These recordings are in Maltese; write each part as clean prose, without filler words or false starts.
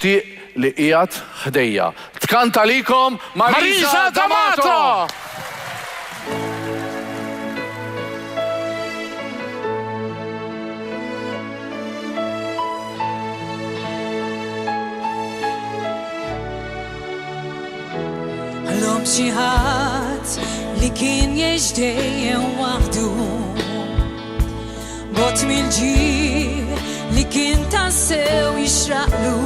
nixtieq li qiegħed ħdejja. Tkanta likom Marisa D'Amato! Għallhom xi ħadd li kien jgħix dejjem waħdu, bot mill-ġie li kien tassew jixraqlu.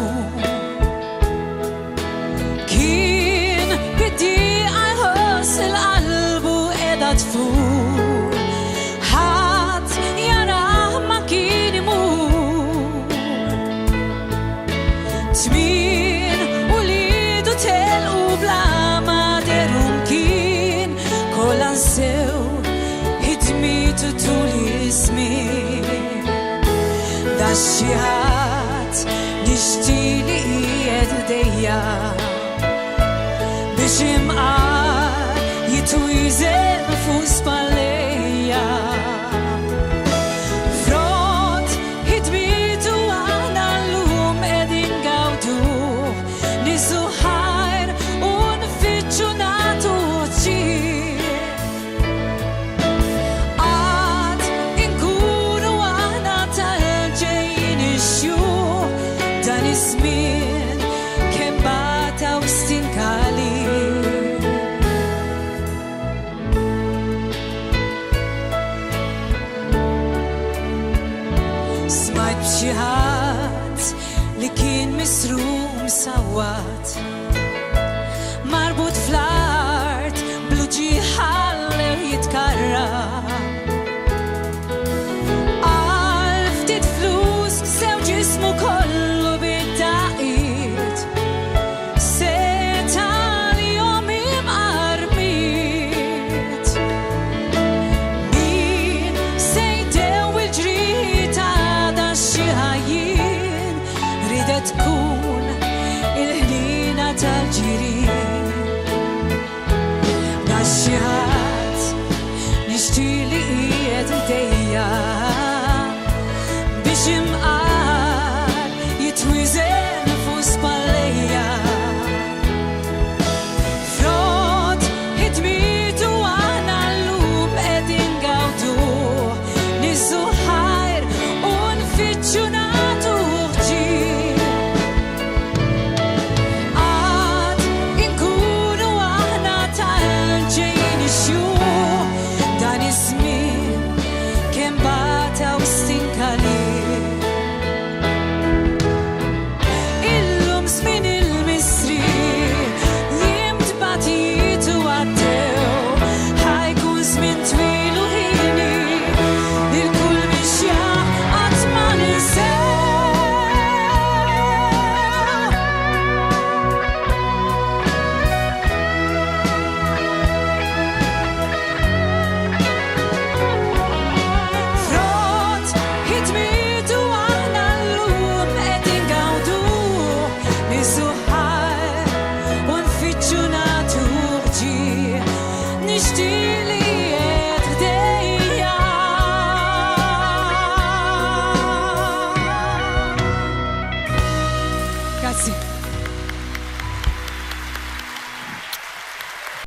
Kien bid-dieqa jħoss il-qalbu qiegħda tfur, ħadd jarah ma kien imur. Tmien u lidu telqu bla ma derhom kien kollha nsew ħidmitu tul iż-żmien. Da xi ħadd nixtieq li qiegħed ħdejja biex imqar jitwieżel fuq spallejja. Frott ħidmitu aħna llum qegħdin ngawduh, nisu ħajr u nfittxu nagħtu ċir. Għad inkunu aħna tal-ġejjin ix-xjuħ dan iż-żmien kemm bata u stinkali. Smajt b'xi ħadd li kien misruq msawwat, marbut fl-art bluġi ħallew jitkarrab. Għal ftit flus sew ġismu kollu bid-daqiet, seta li jom imqarmiet. Min se jdew il-ġrieħ ta' xi ħajjin, ridet tkun il-ħnina tal-ġirien. Da xi ħadd nixtieq li qiegħed ħdejja